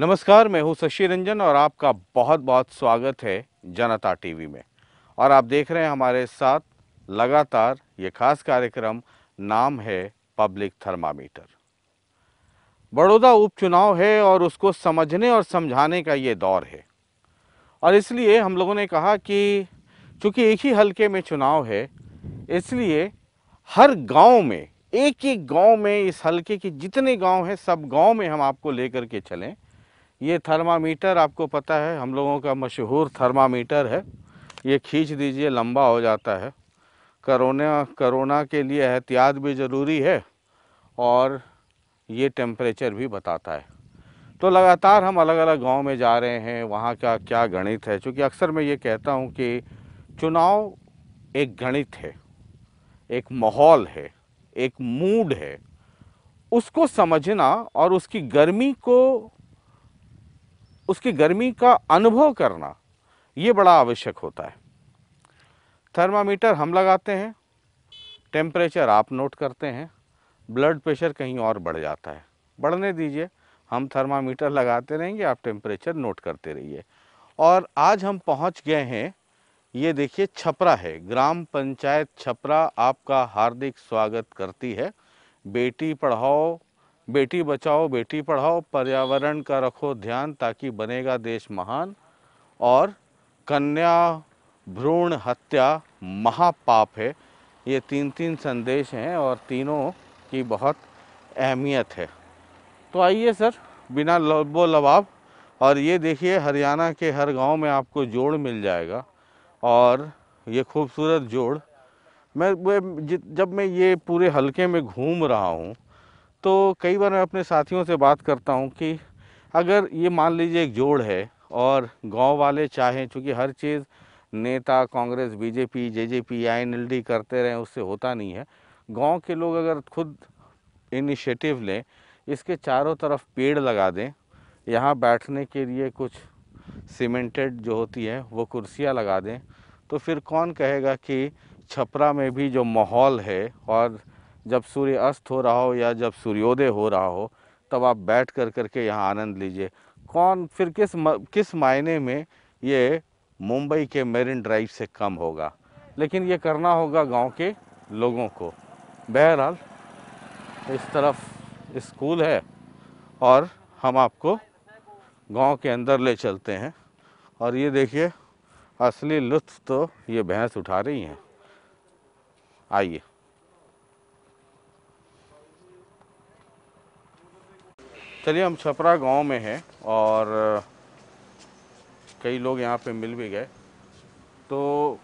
नमस्कार, मैं हूं शशि रंजन और आपका बहुत बहुत स्वागत है जनता टीवी में। और आप देख रहे हैं हमारे साथ लगातार ये खास कार्यक्रम, नाम है पब्लिक थर्मामीटर। बड़ौदा उपचुनाव है और उसको समझने और समझाने का ये दौर है। और इसलिए हम लोगों ने कहा कि चूंकि एक ही हलके में चुनाव है, इसलिए हर गांव में, एक एक गांव में, इस हलके के जितने गांव हैं सब गांव में हम आपको लेकर के चलें। ये थर्मामीटर आपको पता है, हम लोगों का मशहूर थर्मामीटर है। ये खींच दीजिए, लंबा हो जाता है। कोरोना के लिए एहतियात भी ज़रूरी है और ये टेम्परेचर भी बताता है। तो लगातार हम अलग अलग गांव में जा रहे हैं, वहाँ का क्या गणित है। चूँकि अक्सर मैं ये कहता हूँ कि चुनाव एक गणित है, एक माहौल है, एक मूड है। उसको समझना और उसकी गर्मी का अनुभव करना, ये बड़ा आवश्यक होता है। थर्मामीटर हम लगाते हैं, टेम्परेचर आप नोट करते हैं, ब्लड प्रेशर कहीं और बढ़ जाता है। बढ़ने दीजिए, हम थर्मामीटर लगाते रहेंगे, आप टेम्परेचर नोट करते रहिए। और आज हम पहुंच गए हैं, ये देखिए छपरा है, ग्राम पंचायत छपरा आपका हार्दिक स्वागत करती है। बेटी पढ़ाओ, बेटी बचाओ, बेटी पढ़ाओ, पर्यावरण का रखो ध्यान ताकि बनेगा देश महान, और कन्या भ्रूण हत्या महापाप है। ये तीन तीन संदेश हैं और तीनों की बहुत अहमियत है। तो आइए सर, बिना लबो लबाब, और ये देखिए हरियाणा के हर गांव में आपको जोड़ मिल जाएगा। और ये खूबसूरत जोड़, जब मैं ये पूरे हलके में घूम रहा हूँ तो कई बार मैं अपने साथियों से बात करता हूँ कि अगर ये मान लीजिए एक जोड़ है और गांव वाले चाहें, चूँकि हर चीज़ नेता कांग्रेस बीजेपी जेजेपी आईएनएलडी करते रहें उससे होता नहीं है। गांव के लोग अगर खुद इनिशिएटिव लें, इसके चारों तरफ पेड़ लगा दें, यहाँ बैठने के लिए कुछ सीमेंटेड जो होती है वो कुर्सियाँ लगा दें, तो फिर कौन कहेगा कि छपरा में भी जो माहौल है, और जब सूर्य अस्त हो रहा हो या जब सूर्योदय हो रहा हो तब आप बैठ करके यहाँ आनंद लीजिए। कौन फिर किस मायने में ये मुंबई के मेरिन ड्राइव से कम होगा। लेकिन ये करना होगा गांव के लोगों को। बहरहाल इस तरफ स्कूल है और हम आपको गांव के अंदर ले चलते हैं। और ये देखिए असली लुत्फ तो ये भैंस उठा रही हैं। आइए, चलिए, हम छपरा गांव में हैं और कई लोग यहाँ पे मिल भी गए। तो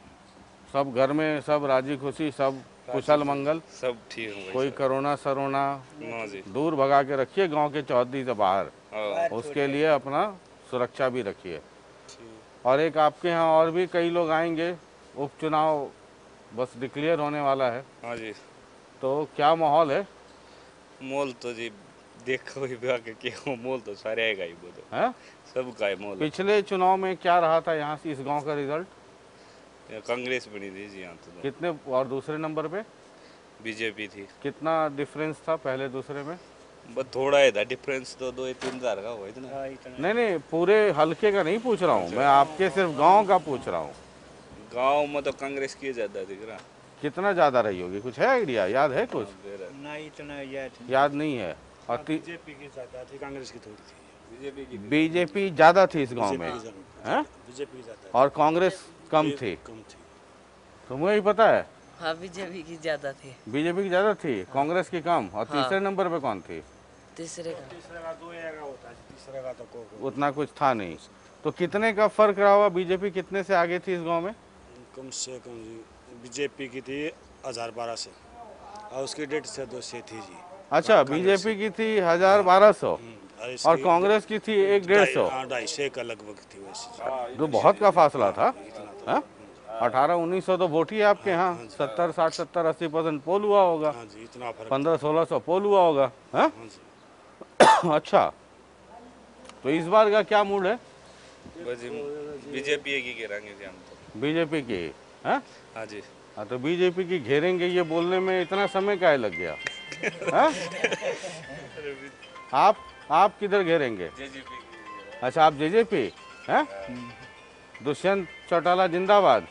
सब घर में सब राजी खुशी, सब कुशल मंगल, सब ठीक है भाई कोई साहब। कोरोना सरोना हाँ जी। दूर भगा के रखिए गांव के चौहद्दी से बाहर। हाँ उसके लिए अपना सुरक्षा भी रखिए। ठीक। और एक आपके यहाँ और भी कई लोग आएंगे, उपचुनाव बस डिक्लेयर होने वाला है, हाँ जी। तो क्या माहौल है? मोल तो जी देखो ही भी आके क्या मोल तो सारे आएगा ही वो तो हैं? सबका है मोल। पिछले चुनाव में क्या रहा था यहाँ से इस गांव का रिजल्ट? यहाँ कांग्रेस बनी थी जी, यहाँ तो कितने, और दूसरे नंबर पे बीजेपी थी। कितना डिफरेंस था पहले दूसरे में? बस थोड़ा है था डिफरेंस, तो 2-3 हज़ार का हुआ इतना। नहीं नहीं, पूरे हलके का नहीं पूछ रहा हूँ मैं, आपके सिर्फ गांव का पूछ रहा हूँ। गांव में तो कांग्रेस की ज्यादा दिख रहा। कितना ज़्यादा रही होगी, कुछ है आइडिया, याद है कुछ? नहीं, इतना याद नहीं है। और बीजेपी की ज्यादा थी, कांग्रेस की थोड़ी थी। बीजेपी ज़्यादा थी इस गांव में, हैं? बीजेपी की ज्यादा और कांग्रेस कम थी। कम थी। तुम्हें ही पता है? हाँ, बीजेपी की ज्यादा थी। बीजेपी की ज़्यादा थी, कांग्रेस की कम। और हाँ। तीसरे नंबर पे कौन थी? तीसरे का तीसरे का 2 का होता है, तीसरे का तो को उतना कुछ था नहीं। तो कितने का फर्क रहा हुआ? बीजेपी कितने से आगे थी इस गांव में? कम से कम जी बीजेपी की थी 1012 से, और उसकी 1.5 से 2 से थी जी। अच्छा, बीजेपी की थी 1200 और कांग्रेस की थी 150। 250 का लगभग थी वैसे। जो बहुत का फासला था। 1800-1900 तो वोट ही आपके यहाँ, 70, 60, 70, 80% पोल हुआ होगा। हाँ जी, इतना फर्क। 1500-1600 पोल हुआ होगा, हैं? हाँ जी। अच्छा, तो इस बार का क्या मूड है? बस बीजेपी की गिराएंगे जी हम तो। बीजेपी की, हैं? हाँ जी। हाँ, तो बीजेपी की घेरेंगे, ये बोलने में इतना समय काहे लग गया? हैं? आप किधर घेरेंगे? अच्छा, आप जेजेपी हैं? दुष्यंत चौटाला जिंदाबाद।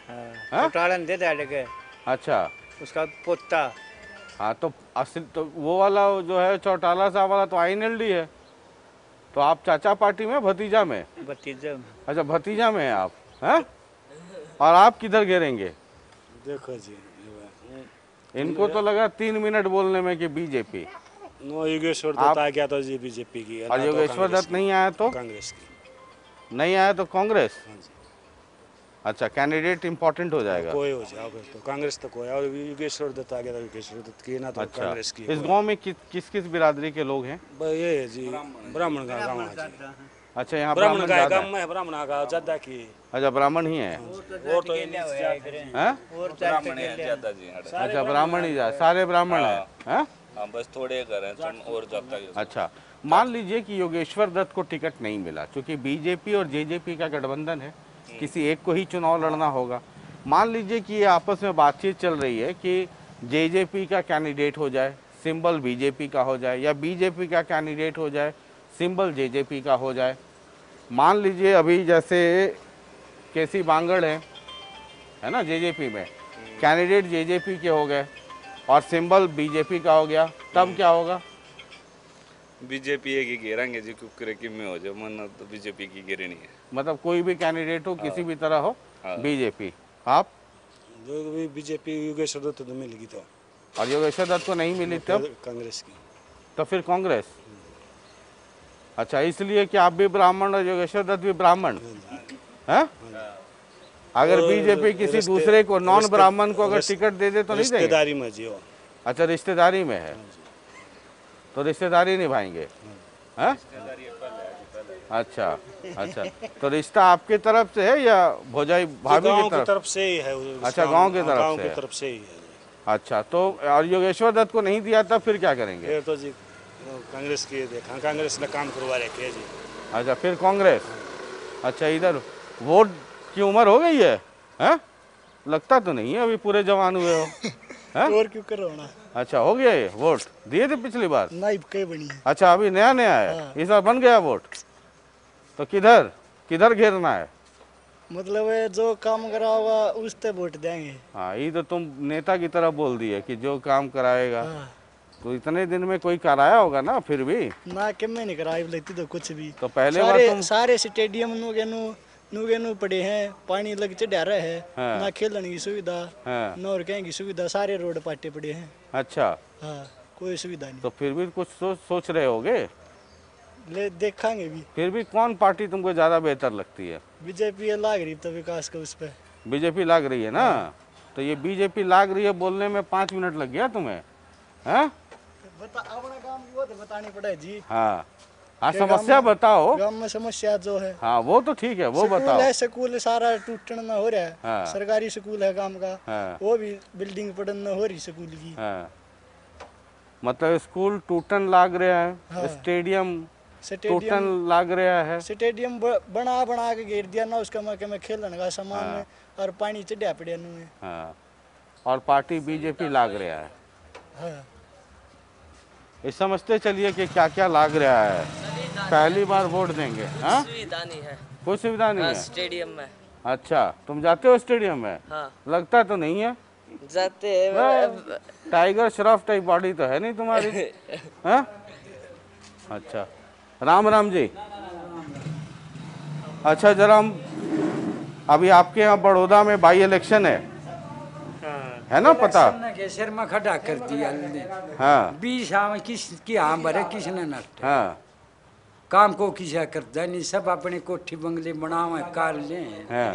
हाँ? चौटाला ने दे दिया लगे अच्छा, उसका पोता। हाँ तो असली तो वो वाला जो है चौटाला साहब वाला तो आईएनएलडी है। तो आप चाचा पार्टी में, भतीजा में? भतीजा में। अच्छा, भतीजा में हैं आप, हैं? और आप किधर गिरेंगे? देखो जी इनको तो लगा 3 मिनट बोलने में कि बीजेपी। नो योगेश्वर दत्त आ गया तो जी बीजेपी की, और योगेश्वर दत्त नहीं आया तो? कांग्रेस की। नहीं आया तो कांग्रेस। हाँ जी, अच्छा, कैंडिडेट इंपॉर्टेंट हो जाएगा। कोई हो जाओ तो कांग्रेस तो कोई, और योगेश्वर दत्त आ गया तो योगेश्वर दत्त की ना तो अच्छा, कांग्रेस की। इस गांव में किस किस बिरादरी के लोग हैं? ये है जी ब्राह्मण का गाँव है जी। अच्छा, यहाँ ब्राह्मण ब्राह्मण का ज्यादा गाँव है। में ब्राह्मण का ज्यादा की। अच्छा, ब्राह्मण ही है। और तो हैं? ब्राह्मण है ज्यादा जी यहाँ पे। अच्छा, ब्राह्मण ही जा, सारे ब्राह्मण हैं, हैं? हाँ, बस थोड़े घर हैं और ज्यादा ही। अच्छा, मान लीजिए कि योगेश्वर दत्त को टिकट नहीं मिला, क्योंकि बीजेपी और जेजेपी का गठबंधन है, किसी एक को ही चुनाव लड़ना होगा। मान लीजिए कि ये आपस में बातचीत चल रही है कि जेजेपी का कैंडिडेट हो जाए, सिंबल बीजेपी का हो जाए, या बीजेपी का कैंडिडेट हो जाए, सिंबल जेजेपी का हो जाए। मान लीजिए अभी जैसे केसी बांगड़ है ना जेजेपी में, कैंडिडेट जेजेपी के हो गए और सिंबल बीजेपी का हो गया, तब क्या होगा? बीजेपी एक ही घेरेंगे जी, कुकरे की में हो जाए मन तो बीजेपी की घेरनी है। मतलब कोई भी कैंडिडेट हो, किसी भी तरह हो, हाँ। बीजेपी। आप? जो भी बीजेपी योगेश्वर दत्त तो मिलेगी तो। और योगेश्वर दत्त को नहीं मिली तब? कांग्रेस की। तो फिर कांग्रेस। अच्छा, इसलिए कि आप भी ब्राह्मण और योगेश्वर दत्त भी ब्राह्मण हैं? अगर बीजेपी किसी दूसरे को, नॉन ब्राह्मण को अगर टिकट दे दे तो नहीं देंगे? रिश्तेदारी में जी हो। अच्छा, रिश्तेदारी में है तो रिश्तेदारी निभाएंगे, हैं? अच्छा, अच्छा, तो रिश्ता आपकी तरफ से है या भौजाई भाभी गांव की की तरफ? तरफ से ही है। अच्छा, गांव की तरफ गांव से की है। तरफ से ही है। अच्छा, तो और योगेश्वर दत्त को नहीं दिया तब फिर क्या करेंगे? फिर तो जी कांग्रेस की देखा, कांग्रेस ने काम करवा रखे है जी। अच्छा, फिर कांग्रेस। अच्छा, इधर वोट की उम्र हो गई है, हैं? लगता तो नहीं है अभी पूरे जवान हुए हो, हैं? और क्यों करवाना? अच्छा, हो गया ये? वोट दिए थे पिछली बार? नहीं कई बनी है। अच्छा, अभी नया नया है। हाँ। इस बार बन गया वोट, तो किधर किधर घेरना है? मतलब है जो काम करा होगा उस पे वोट देंगे। हाँ, ये तो तुम नेता की तरह बोल दिए कि जो काम कराएगा। हाँ। तो इतने दिन में कोई कराया होगा ना फिर भी? ना कि मैं नहीं कराई लगती तो कुछ भी। तो पहले बार तुम सारे स्टेडियम नुगे पड़े हैं, पानी लग चढ़ा रहा है। हाँ। ना खेलने की सुविधा, हाँ। ना और कहीं की सुविधा, सारे रोड पाटे पड़े हैं। अच्छा, हाँ, कोई सुविधा नहीं। तो फिर भी कुछ सोच रहे होगे? ले देखेंगे भी। फिर भी कौन पार्टी तुमको ज्यादा बेहतर लगती है? बीजेपी लाग रही तो विकास का उस पे। बीजेपी लाग रही है ना? तो ये बीजेपी लाग रही है बोलने में 5 मिनट लग गया तुम्हें, हैं? अपना काम की वो तो बतानी पड़े जी। हाँ, हाँ, के समस्या बताओ। गाँव में समस्या जो है, हाँ, वो तो ठीक है, वो स्कूल बताओ। है, स्कूल सारा टूटना हो रहा है। हाँ। सरकारी स्कूल है गांव का, हाँ, वो भी बिल्डिंग पड़न हो रही स्कूल की। हाँ, मतलब स्कूल टूटन लाग रहा है, हाँ। स्टेडियम स्टेडियम टूटन लाग रहा है। स्टेडियम बना के घेर दिया ना, उसका मौके में खेलने का सामान में और पानी चढ़ा पड़े में। हाँ, और पार्टी बीजेपी लाग रहा है। हाँ। ये समझते चलिए कि क्या क्या लाग रहा है। पहली बार वोट देंगे, हाँ? सुविधा नहीं है। कोई सुविधा नहीं हाँ, है। स्टेडियम में। अच्छा, तुम जाते हो स्टेडियम में? हाँ, लगता तो नहीं है। जाते हैं। टाइगर श्रॉफ टाइप बॉडी तो है नहीं तुम्हारी, हाँ? अच्छा, राम राम जी। अच्छा, जरा हम अभी आपके यहाँ बड़ौदा में बाई इलेक्शन है ना, पता? शर्मा खड़ा कर दिया। हाँ, 20 आम किसकी आम भरे किसने नष्ट। हाँ, काम को किसा करता नहीं, सब अपने कोठी बंगले बनावे कार ले। हाँ,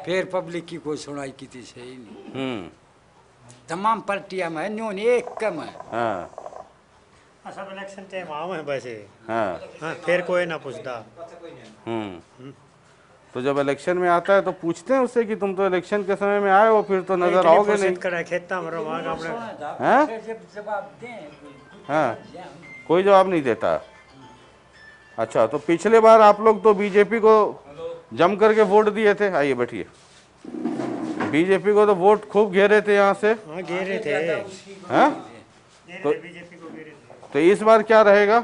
फिर पब्लिक की कोई सुनाई की थी सही नहीं। तमाम पार्टियां में न्यून एक कम है। हाँ, सब इलेक्शन टाइम आम है वैसे। हाँ, हाँ, फिर कोई ना पूछता। तो जब इलेक्शन में आता है तो पूछते हैं उससे कि तुम तो इलेक्शन के समय में आए हो, फिर तो नजर आओगे नहीं, खेता में रहो, वहाँ अपने हैं? जवाब दें। हाँ, कोई जवाब नहीं देता। अच्छा, तो पिछले बार आप लोग तो बीजेपी को जम करके वोट दिए थे। आइए बैठिए। बीजेपी को तो वोट खूब घेरे थे यहाँ से, हाँ घेरे थे। हैं? बीजेपी को घेरे थे। तो इस बार क्या रहेगा?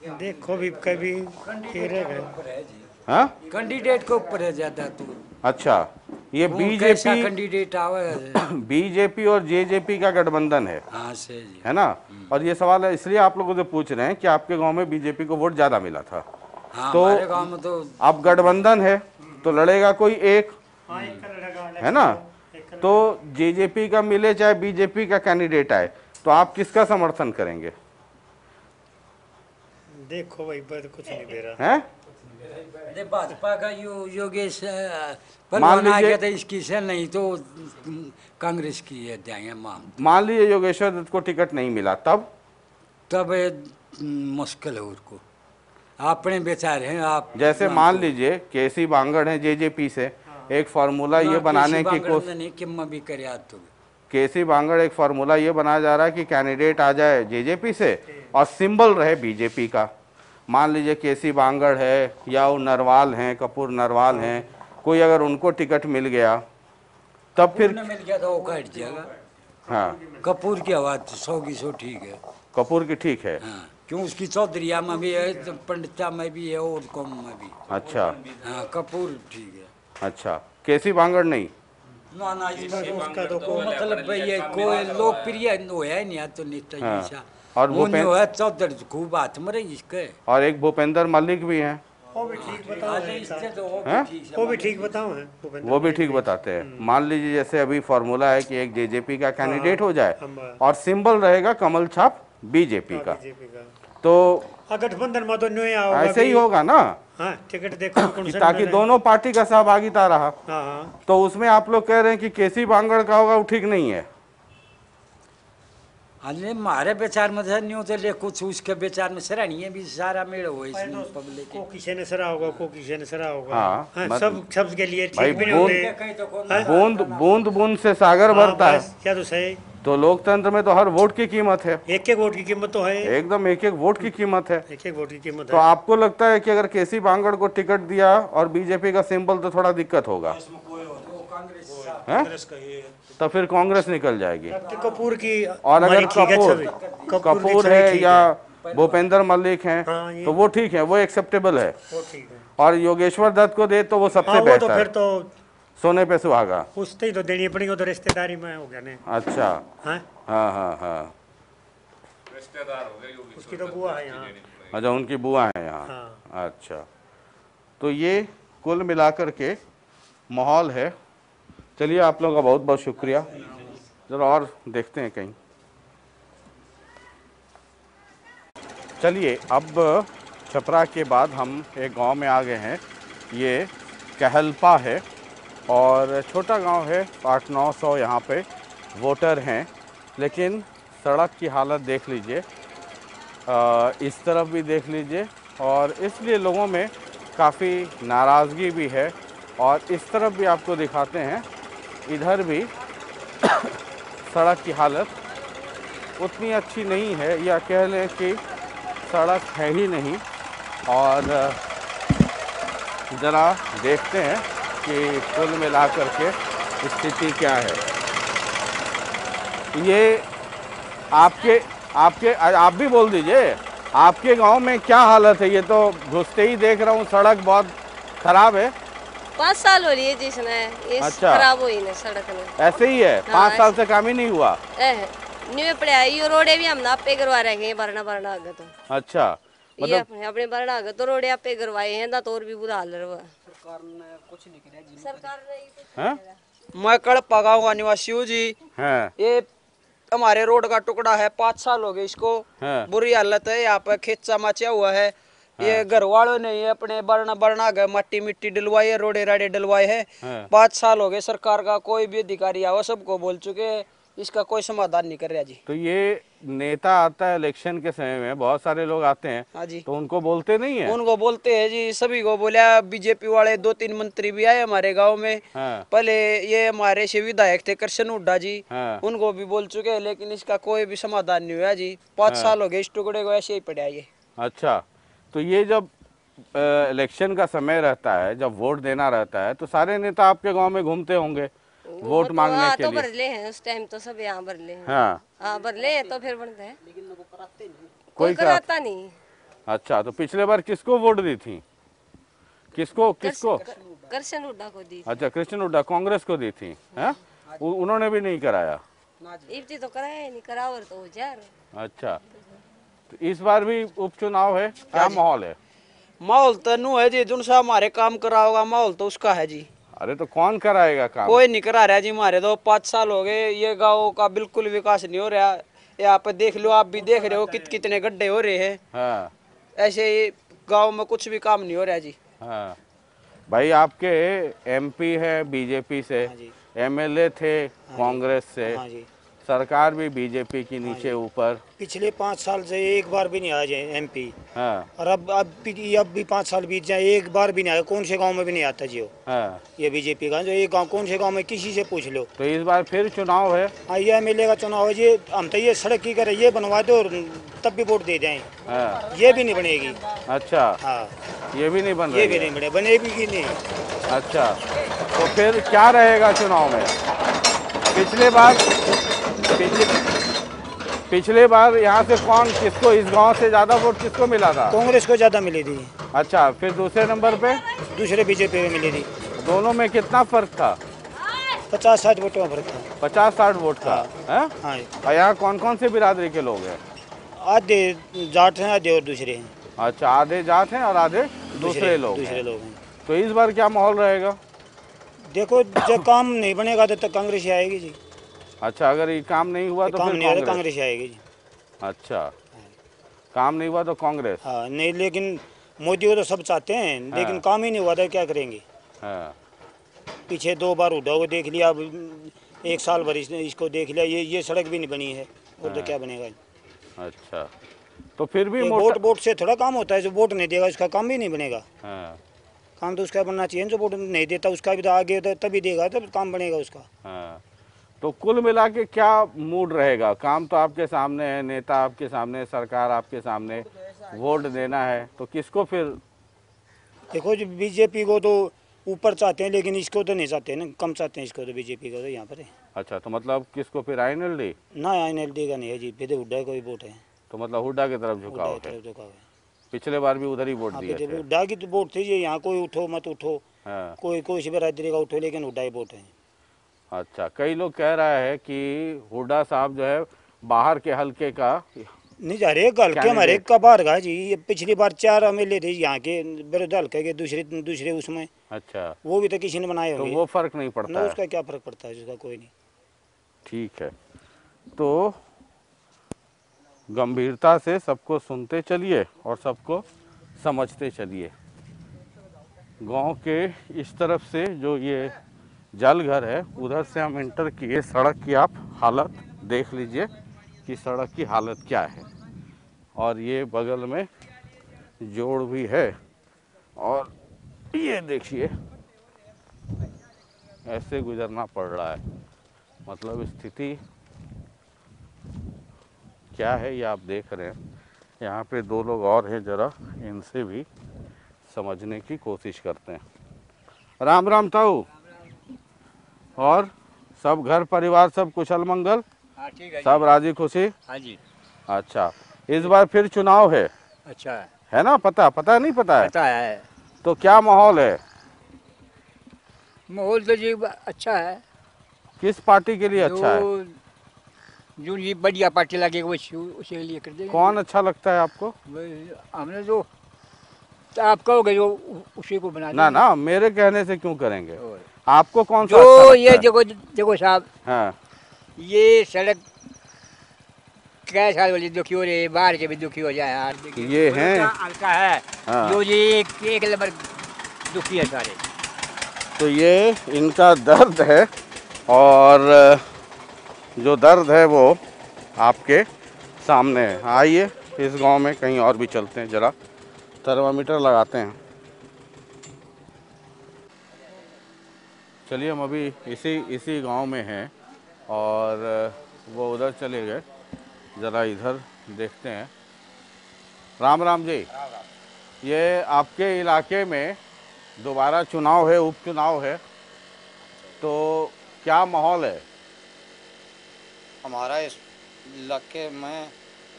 देखो भी कभी घेरे गए। हाँ कैंडिडेट के ऊपर है ज्यादा तो। अच्छा, ये वो कैसा बीजेपी कैंडिडेट आवे। बीजेपी और जेजेपी का गठबंधन है हाँ से जी। है ना। और ये सवाल है इसलिए आप लोगों से पूछ रहे हैं कि आपके गांव में बीजेपी को वोट ज्यादा मिला था, हाँ तो हमारे गांव में तो अब गठबंधन है तो लड़ेगा कोई एक, है ना। तो जेजेपी का मिले चाहे बीजेपी का कैंडिडेट आए, तो आप किसका समर्थन करेंगे? देखो भाई पर कुछ नहीं दे रहा। हैं? भाजपा का योगेश मान पहलवान आ लीजिए- गया था इसकी से, नहीं तो कांग्रेस की है जाएंगे मान लीजिए योगेश्वर दत्त को टिकट नहीं मिला, तब तब मुश्किल है उसको। अपने बेचार हैं आप। जैसे मान लीजिए केसी बांगड़ है जेजेपी से, एक फार्मूला ये बनाने की कोशिश, नहीं कि मैं भी करे आज तो केसी बांगड़ एक फार्मूला ये बनाया जा रहा है कि कैंडिडेट आ जाए जेजेपी से और सिंबल रहे बीजेपी का। मान लीजिए केसी बांगड़ है या वो नरवाल हैं, कपूर नरवाल हैं, कोई अगर उनको टिकट मिल गया तब फिर मिल गया तो वो कट जाएगा। हाँ कपूर की आवाज 100 की 100 ठीक है। कपूर की ठीक है। हाँ क्यों उसकी चौधरिया में भी है, तो पंडिता में भी है और कौम में भी। अच्छा हाँ कपूर ठीक है। अच्छा, केसी बांगड़ नहीं। ना ना इसमें उसका तो को मतलब ये कोई लोकप्रिय है नहीं तो नेता हाँ। जैसा। और वो भूपेंद्र है चौधरी खूब हाथ में रही इसके। और एक भूपेंद्र मल्लिक भी हैं, वो भी ठीक बताओ है। इससे तो वो हैं? भी ठीक है। वो भी ठीक बताओ है भूपेंद्र। वो भी ठीक बताते हैं। मान लीजिए जैसे अभी फॉर्मूला है कि एक जेजेपी का कैंडिडेट हो जाए हम और सिंबल रहेगा कमल छाप बीजेपी का, बीजेपी का। तो हाँ, गठबंधन में तो न्यू आओगा ऐसे ही भी। होगा ना हाँ टिकट देखो कौन कि सा ताकि मिल रहा है। दोनों पार्टी का सहभागिता रहा। हाँ हाँ तो उसमें आप लोग कह रहे हैं कि केसी बांगड़ का होगा वो ठीक नहीं है। अरे हमारे विचार में तो न्यू तो ले कुछ उसके विचार में सराहनीय भी सारा मेल हो इसमें पब्लिक को किसी ने सरा होगा को किसी ने सरा होगा। हाँ, हाँ, मत- सब के लिए भाई, ठीक भी नहीं बोल- होते। कहीं तो कौन बूंद बूंद बूंद से सागर हाँ, भरता है। बस, क्या तो सही। तो लोकतंत्र में तो हर वोट की कीमत है, एक एक वोट की कीमत तो है। एकदम एक एक वोट की कीमत है। एक एक वोट की कीमत तो है। आपको लगता है कि अगर केसी बांगड़ को टिकट दिया और बीजेपी का सिंबल तो थोड़ा दिक्कत होगा, हैं? तो फिर कांग्रेस निकल जाएगी। कि कपूर की और अगर हमारी ठीक है कपूर छवि। कपूर की छवि है ठीक या भूपेंद्र मल्लिक हैं हाँ, ये- तो वो ठीक है, वो एक्सेप्टेबल है। वो ठीक है। और योगेश्वर दत्त को दे तो वो सबसे हाँ वो तो बेहतर, फिर तो सोने पे सुहागा। पूछते ही तो देनी पड़ेगी, वो तो रिश्तेदारी में हो गया ने। अच्छा, हाँ हाँ हाँ हाँ, उसकी तो बुआ है यहाँ। अच्छा उनकी बुआ है यहाँ। हाँ अच्छा, तो ये कुल मिलाकर के माहौल है। चलिए, आप लोगों का बहुत बहुत शुक्रिया। जरा और देखते हैं कहीं। चलिए, अब छपरा के बाद हम एक गांव में आ गए हैं। ये कहलपा है और छोटा गांव है, 800-900 यहाँ पे वोटर हैं। लेकिन सड़क की हालत देख लीजिए, इस तरफ भी देख लीजिए, और इसलिए लोगों में काफ़ी नाराज़गी भी है। और इस तरफ भी आपको दिखाते हैं, इधर भी सड़क की हालत उतनी अच्छी नहीं है, या कह लें कि सड़क है ही नहीं। और ज़रा देखते हैं कि कुल मिलाकर के स्थिति क्या है। ये आप भी बोल दीजिए, आपके गांव में क्या हालत है? ये तो घुसते ही देख रहा हूँ सड़क बहुत खराब है। 5 साल हो रही है जिसने इस अच्छा। खराब हुई ने सड़क ने। ऐसे ही है, 5 साल से काम ही नहीं हुआ। न्यू पड़े ये रोडे भी हम ना पे करवा रहे हैं, भरना आगे तो अच्छा, ये अपने भरना आगे तो रोडे आप पे करवाए हैं ना, तो और भी बुरा हाल रहा। सरकार ने हैं? मैं कड़पा गाँव का निवासी हूँ जी। हैं? ये हमारे रोड का टुकड़ा है, 5 साल हो गए इसको। हैं? बुरी हालत है, यहाँ पे खेचा मचा हुआ है। ये घर वालों ने ये अपने बरना गए मट्टी मिट्टी डलवाई है, रोडे राडे डलवाए हैं। 5 साल हो गए, सरकार का कोई भी अधिकारी आओ सबको बोल चुके, इसका कोई समाधान नहीं कर रहा जी। तो ये नेता आता है इलेक्शन के समय में, बहुत सारे लोग आते हैं, हाँ जी, तो उनको बोलते नहीं है? उनको बोलते हैं जी, सभी को बोला। बीजेपी वाले 2-3 मंत्री भी आए हमारे गांव में। हाँ। पहले ये हमारे से विधायक थे कृष्ण हुड्डा जी, हाँ। उनको भी बोल चुके हैं, लेकिन इसका कोई भी समाधान नहीं हुआ जी। 5 साल हो गए इस टुकड़े को ऐसे ही पड़ा ये। अच्छा, तो ये जब इलेक्शन का समय रहता है, जब वोट देना रहता है, तो सारे नेता आपके गांव में घूमते होंगे वोट मांगने के तो लिए? भरले हैं उस टाइम तो सब यहाँ भरले हैं। हाँ, भरले हैं तो फिर बनते हैं, कोई कराता नहीं। अच्छा, तो पिछले बार किसको वोट दी थी? किसको किसको? कृष्ण हुड्डा को दी अच्छा, कृष्ण हुड्डा कांग्रेस को दी थी, हैं? उन्होंने भी नहीं कराया। इफ्ती तो कराया ही नहीं, करावर तो हो जा। अच्छा, तो इस बार भी उपचुनाव है, क्या माहौल है? माहौल तो नू है जी, जुन सा हमारे काम करा होगा माहौल तो उसका है जी। अरे तो कौन कराएगा काम? कोई नहीं करा रहा जी, हमारे तो 5 साल हो गए, ये गाँव का बिल्कुल विकास नहीं हो रहा। यहाँ पे देख लो, आप भी देख रहे हो कितने गड्ढे हो रहे हैं। हाँ ऐसे ही गाँव में कुछ भी काम नहीं हो रहा जी। हाँ भाई, आपके एमपी है बीजेपी से, हाँ जी। एमएलए थे कांग्रेस से, हाँ जी। सरकार भी बीजेपी की नीचे ऊपर। पिछले 5 साल से एक बार भी नहीं आया जी MP। हाँ और अब भी 5 साल बीत जाए, एक बार भी नहीं आया। कौन से गांव में भी नहीं आता जी वो। हाँ, ये बीजेपी का जो एक गांव, कौन से गांव में किसी से पूछ लो। तो इस बार फिर चुनाव है। हाँ, ये MLA का चुनाव है जी। हम तो ये सड़क की करे ये बनवा दो और तब भी वोट दे जाएं। हाँ, ये भी नहीं बनेगी। अच्छा, हाँ, ये भी नहीं बन ये रही भी है। नहीं बनेगी कि नहीं। अच्छा, तो फिर क्या रहेगा चुनाव में? पिछले बार यहाँ से कौन, किसको, इस गांव से ज्यादा वोट किसको मिला था? कांग्रेस को ज्यादा मिली थी। अच्छा, फिर दूसरे नंबर पे दूसरे बीजेपी में मिली थी। दोनों में कितना फर्क था? 50-60 वोटों का फर्क था। 50-60 वोट का है। हाँ, और यहाँ कौन कौन से बिरादरी के लोग हैं? आधे जाट हैं, आधे और दूसरे हैं। अच्छा, आधे जाट हैं और आधे दूसरे लोग दूसरे हैं। लोग हैं। तो इस बार क्या माहौल रहेगा? देखो, जब काम नहीं बनेगा तो कांग्रेस ही आएगी जी। अच्छा, अगर ये काम नहीं हुआ तो काम फिर नहीं हुआ तो कांग्रेस। कांग्रेस ही आएगी जी। अच्छा, काम नहीं हुआ तो कांग्रेस। हाँ, नहीं, लेकिन मोदी को तो सब चाहते हैं, लेकिन हाँ। काम ही नहीं हुआ तो क्या करेंगे। हाँ, पीछे 2 बार हुड्डा को देख लिया, अब 1 साल भर इसको देख लिया, ये सड़क भी नहीं बनी है, और तो क्या बनेगा। अच्छा, तो फिर भी वोट से थोड़ा काम होता है। जो वोट नहीं देगा उसका काम भी नहीं बनेगा। हाँ काम तो उसका बनना चाहिए। जो वोट नहीं देता उसका भी तो आगे तो तभी देगा तब काम बनेगा उसका। हाँ, तो कुल मिला के क्या मूड रहेगा? काम तो आपके सामने है, नेता आपके सामने, सरकार आपके सामने, वोट देना है तो किसको फिर? देखो जी, बीजेपी को तो ऊपर चाहते हैं, लेकिन इसको तो नहीं चाहते ना, कम चाहते हैं इसको तो, बीजेपी को तो यहाँ पर है। अच्छा, तो मतलब किसको फिर? INLD? ना, INLD का नहीं है जी, सीधे हुड्डा का ही वोट है। तो मतलब हुड्डा की तरफ झुकाव हुड्डा की है। तरफ झुकाव है। पिछले बार भी उधर ही वोट हाँ, दिए थे। हुड्डा की तो वोट थी जी। यहाँ कोई उठो मत उठो, हाँ, कोई सी बिरादरी का उठो, लेकिन हुड्डा ही वोट है। अच्छा, कई लोग कह रहा है कि हुड्डा साहब जो है बाहर के हलके का। नहीं, हरेक हल्के में हरेक का बाहर का जी। ये पिछली बार 4 MLA थे यहाँ के विरोध हल्के के, दूसरे उसमें, अच्छा, वो भी तो किसी ने बनाए तो होंगे। वो फर्क नहीं ना, पड़ता है। उसका क्या फर्क पड़ता है, उसका कोई नहीं। ठीक है, तो गंभीरता से सबको सुनते चलिए और सबको समझते चलिए। गांव के इस तरफ से जो ये जल घर है, उधर से हम इंटर किए। सड़क की आप हालत देख लीजिए कि सड़क की हालत क्या है। और ये बगल में जोड़ भी है, और ये देखिए ऐसे गुजरना पड़ रहा है। मतलब स्थिति क्या है ये आप देख रहे हैं। यहाँ पे 2 लोग और हैं, ज़रा इनसे भी समझने की कोशिश करते हैं। राम राम ताऊ। और सब घर परिवार सब कुशल मंगल? हाँ, ठीक है। सब राजी खुशी? हाँ जी। अच्छा, इस बार फिर चुनाव है अच्छा है ना? पता नहीं पता है? पता है। तो क्या माहौल है? माहौल तो जी अच्छा है। किस पार्टी के लिए अच्छा है? जो ये बढ़िया पार्टी लगेगा उसी के लिए कर देंगे। कौन अच्छा लगता है आपको? हमने जो तो आप कहोगे जो उसी को बना ना देंगे। ना, मेरे कहने से क्यों करेंगे? आपको कौन सा जो अच्छा ये लगता है? देखो साहब, हाँ, ये सड़क क्या साल वाली दुखी हो रही है, बाहर के भी दुखी हो जाए यार। देखिए, ये हैं। हल्का है। हाँ। जो ये एक नंबर दुखी है सारे। तो ये इनका दर्द है, और जो दर्द है वो आपके सामने है। आइए इस गांव में कहीं और भी चलते हैं, ज़रा थर्मामीटर लगाते हैं। चलिए, हम अभी इसी गांव में हैं, और वो उधर चले गए। ज़रा इधर देखते हैं। राम राम जी। ये आपके इलाके में दोबारा चुनाव है, उपचुनाव है, तो क्या माहौल है? हमारा इस इलाके में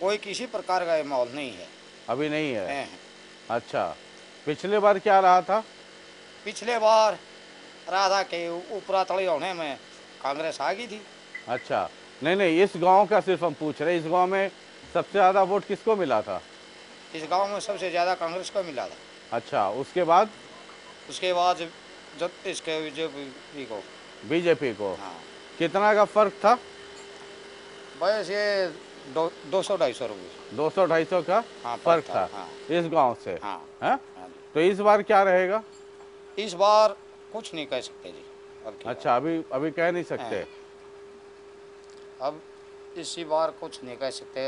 कोई किसी प्रकार का माहौल नहीं है। अभी नहीं है। हैं। अच्छा, पिछले बार क्या रहा था? पिछले बार राधा के ऊपरा तले होने में कांग्रेस आ गई थी। अच्छा, नहीं नहीं, इस गांव का सिर्फ हम पूछ रहे हैं, इस गांव में सबसे ज़्यादा वोट किसको मिला था? इस गांव में सबसे ज़्यादा कांग्रेस को मिला था। अच्छा, उसके बाद जब इसके बीजेपी को हाँ। कितना का फर्क था? बस ये 200-250 रुपये 200-250 का हाँ, फर्क था हाँ। इस गांव से। हाँ, हाँ? हाँ। तो इस बार क्या रहेगा? इस बार कुछ नहीं कह सकते जी। अच्छा, अभी कह नहीं सकते। अब इसी बार कुछ नहीं कह सकते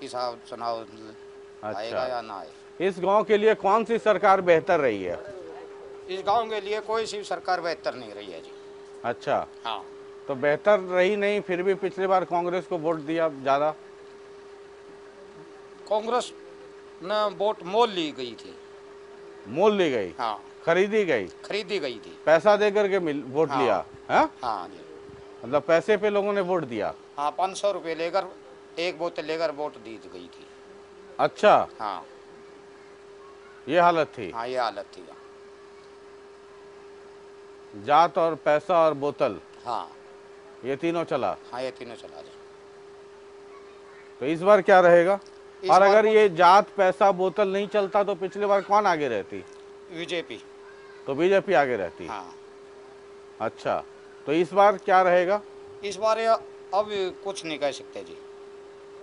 कि साहब चुनाव आएगा या ना आए। इस गांव के लिए कौन सी सरकार बेहतर रही है? इस गांव के लिए कोई सी सरकार बेहतर नहीं रही है जी। अच्छा, हाँ। तो बेहतर रही नहीं, फिर भी पिछली बार कांग्रेस को वोट दिया ज़्यादा। कांग्रेस ने वोट मोल ली गई थी। मोल ली गई? हाँ। खरीदी गई थी। पैसा दे करके वोट हाँ। लिया? हाँ? हाँ जी। मतलब पैसे पे लोगों ने वोट दिया? हाँ, 500 रुपये लेकर एक बोतल लेकर वोट दी गई थी। अच्छा, हाँ, ये हालत थी। हाँ, ये हालत थी। जात और पैसा और बोतल, हाँ, ये तीनों चला। हाँ, ये तीनों चला जी। तो इस बार क्या रहेगा? इस और बार अगर ये जात पैसा बोतल नहीं चलता तो पिछली बार कौन आगे रहती? बीजेपी। तो बीजेपी आगे रहती। हाँ। अच्छा, तो इस बार क्या रहेगा? इस बार अब कुछ नहीं कह सकते जी,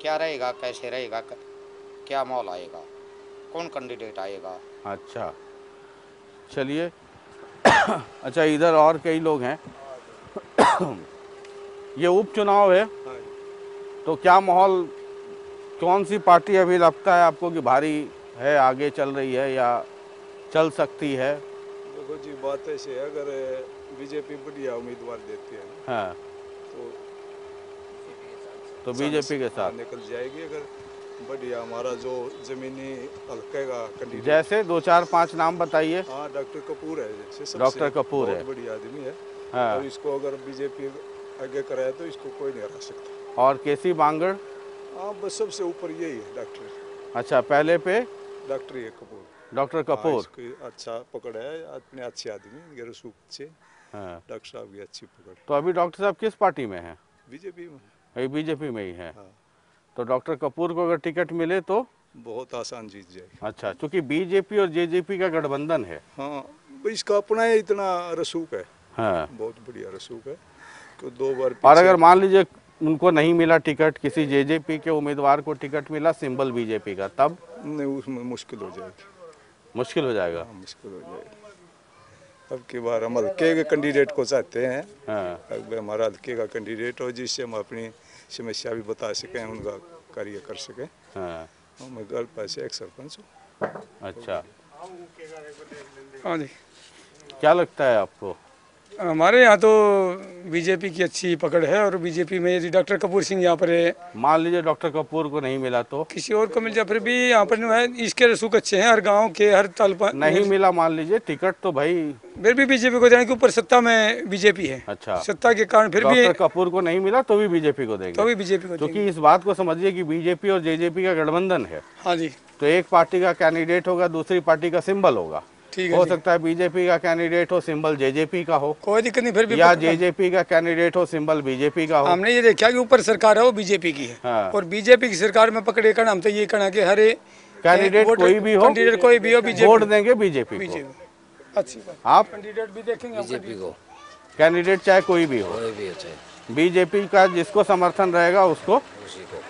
क्या रहेगा, कैसे रहेगा, क्या माहौल आएगा, कौन कैंडिडेट आएगा। अच्छा, चलिए। अच्छा, इधर और कई लोग हैं। ये उपचुनाव है, तो क्या माहौल, कौन सी पार्टी अभी लगता है आपको कि भारी है, आगे चल रही है या चल सकती है? देखो जी, बात ऐसी है, अगर बीजेपी बढ़िया उम्मीदवार देती है हाँ, तो बीजेपी के साथ निकल जाएगी। अगर बढ़िया हमारा जो जमीनी हल्के का कैंडिडेट, जैसे 2-4-5 नाम बताइए। हाँ, डॉक्टर कपूर है जैसे, सबसे डॉक्टर कपूर है, बहुत बढ़िया आदमी है। हाँ। और इसको अगर बीजेपी आगे कराए तो इसको कोई नहीं हरा सकता। और केसी बांगड़? हाँ, बस सबसे ऊपर यही है डॉक्टर। अच्छा, पहले पे डॉक्टर ये कपूर, डॉक्टर कपूर। इसकी अच्छा पकड़ है, अपने अच्छे आदमी, रसूख अच्छे। हाँ। डॉक्टर साहब की अच्छी पकड़। तो अभी डॉक्टर साहब किस पार्टी में हैं? बीजेपी में। अभी बीजेपी में ही है। हाँ। तो डॉक्टर कपूर को अगर टिकट मिले तो बहुत आसान जीत जाएगी। अच्छा, क्योंकि बीजेपी और जेजेपी का गठबंधन है। हाँ, इसका अपना ही इतना रसूख है। हाँ, बहुत बढ़िया रसूख है कि 2 बार। और अगर मान लीजिए उनको नहीं मिला टिकट, किसी जेजेपी के उम्मीदवार को टिकट मिला सिंबल बीजेपी का, तब नहीं, उसमें मुश्किल हो जाएगी। मुश्किल हो जाएगा। हाँ, मुश्किल हो जाएगी। अब की बार हम हल्के के कैंडिडेट को चाहते हैं। हाँ। अब हमारा हल्के का कैंडिडेट हो जिससे हम अपनी समस्या भी बता सकें, उनका कार्य कर सकें। हाँ। मैं गल पैसे एक सरपंच हूँ। अच्छा, हाँ जी। क्या लगता है आपको? हमारे यहाँ तो बीजेपी की अच्छी पकड़ है, और बीजेपी में यदि डॉक्टर कपूर सिंह यहाँ पर है, मान लीजिए डॉक्टर कपूर को नहीं मिला तो किसी और को मिल जाए, फिर भी यहाँ पर है इसके रसूख अच्छे हैं, हर गांव के हर तालुका नहीं मिला, मान लीजिए टिकट, तो भाई फिर भी बीजेपी को जाने के ऊपर सत्ता में बीजेपी है। अच्छा, सत्ता के कारण फिर भी डॉक्टर कपूर को नहीं मिला तो भी बीजेपी को देंगे? तो भी बीजेपी को, क्योंकि इस बात को समझिए कि बीजेपी और जेजेपी का गठबंधन है। हाँ जी। तो एक पार्टी का कैंडिडेट होगा, दूसरी पार्टी का सिंबल होगा। ठीक है, हो सकता है बीजेपी का कैंडिडेट हो, सिंबल जेजेपी का हो, कोई दिक्कत नहीं, फिर भी या जेजेपी का कैंडिडेट हो, सिंबल बीजेपी का हो। हमने ये देखा कि ऊपर सरकार है वो बीजेपी की है। हाँ। और बीजेपी की सरकार में पकड़े कर हम तो ये कहना कि हर कैंडिडेट कोई भी हो, कैंडिडेट कोई भी हो, बीजेपी वोट देंगे बीजेपी को। अच्छी बात। आप कैंडिडेट भी देखेंगे बीजेपी को, कैंडिडेट चाहे कोई भी हो, कोई भी हो, बीजेपी का जिसको समर्थन रहेगा उसको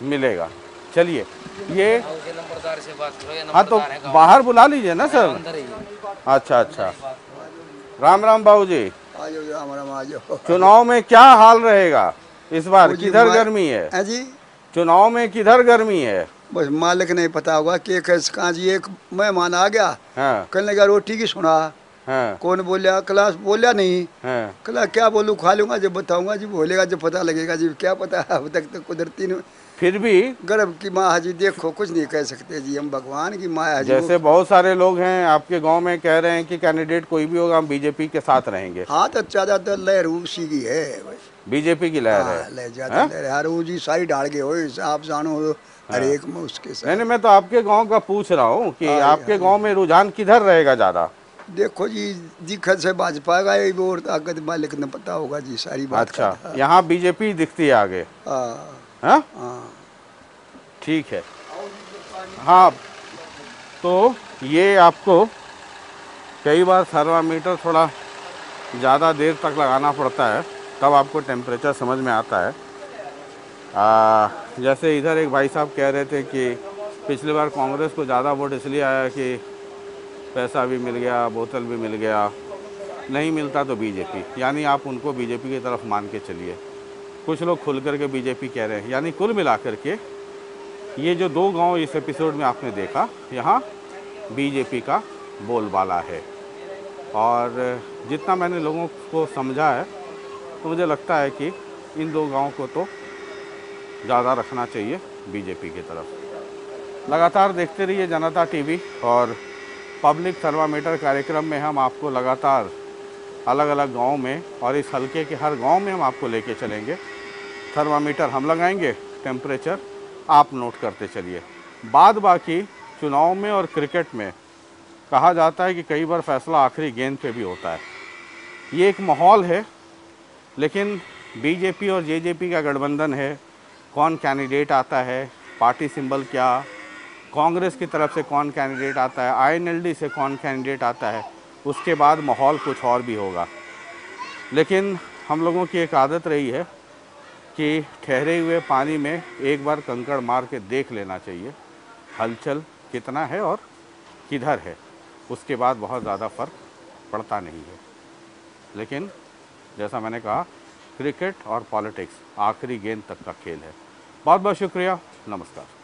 मिलेगा। चलिए, ये नंबरदार से बात करो। हाँ, तो बाहर बुला लीजिए ना सर। अच्छा अच्छा, राम राम बाबू जी। चुनाव में क्या हाल रहेगा इस बार? किधर गर्मी है जी? चुनाव में किधर गर्मी है? बस मालिक नहीं पता होगा कि कहाँ जी। एक मेहमान आ गया, हाँ। कहने लगा रोटी की सुना। हाँ। कौन बोलिया? क्लास बोलिया नहीं। हाँ। कला क्या बोलूँ, खा लूंगा जब बताऊंगा जी, बोलेगा जब पता लगेगा जी। क्या पता, अब तक तो कुदरती नहीं। फिर भी गर्भ की माँ हाजी, देखो कुछ नहीं कह सकते जी, हम भगवान की माँ हाजी। जैसे बहुत सारे लोग हैं आपके गांव में कह रहे हैं कि कैंडिडेट कोई भी होगा हम बीजेपी के साथ रहेंगे। हाँ, तो ज्यादातर लहर उसी की है, बीजेपी की लहर है। लहर हर जी सारी डाल के हो, आप जानो हर एक में उसके साथ। नहीं, मैं तो आपके गांव का पूछ रहा हूँ कि आपके गांव में रुझान किधर रहेगा ज्यादा? देखो जी दिक्कत से भाजपा का ही और ताकत मालिक ने पता होगा जी सारी बात अच्छा, का। यहाँ बीजेपी दिखती है आगे। हाँ हाँ हाँ ठीक है। हाँ तो ये आपको कई बार थर्मामीटर थोड़ा ज़्यादा देर तक लगाना पड़ता है, तब आपको टेम्परेचर समझ में आता है। जैसे इधर एक भाई साहब कह रहे थे कि पिछली बार कांग्रेस को ज़्यादा वोट इसलिए आया कि पैसा भी मिल गया, बोतल भी मिल गया, नहीं मिलता तो बीजेपी, यानी आप उनको बीजेपी की तरफ मान के चलिए। कुछ लोग खुल करके बीजेपी कह रहे हैं, यानी कुल मिलाकर के ये जो 2 गांव इस एपिसोड में आपने देखा, यहाँ बीजेपी का बोलबाला है। और जितना मैंने लोगों को समझा है तो मुझे लगता है कि इन 2 गांवों को तो ज़्यादा रखना चाहिए बीजेपी की तरफ। लगातार देखते रहिए जनता टीवी और पब्लिक थर्मामीटर कार्यक्रम में हम आपको लगातार अलग अलग गांव में और इस हलके के हर गांव में हम आपको लेके चलेंगे। थर्मामीटर हम लगाएंगे, टेम्परेचर आप नोट करते चलिए। बाद बाकी चुनाव में और क्रिकेट में कहा जाता है कि कई बार फैसला आखिरी गेंद पे भी होता है। ये एक माहौल है, लेकिन बीजेपी और जेजेपी का गठबंधन है। कौन कैंडिडेट आता है, पार्टी सिंबल क्या, कांग्रेस की तरफ से कौन कैंडिडेट आता है, आईएनएलडी से कौन कैंडिडेट आता है, उसके बाद माहौल कुछ और भी होगा। लेकिन हम लोगों की एक आदत रही है कि ठहरे हुए पानी में एक बार कंकड़ मार के देख लेना चाहिए हलचल कितना है और किधर है, उसके बाद बहुत ज़्यादा फ़र्क पड़ता नहीं है। लेकिन जैसा मैंने कहा, क्रिकेट और पॉलिटिक्स आखिरी गेंद तक का खेल है। बहुत बहुत शुक्रिया, नमस्कार।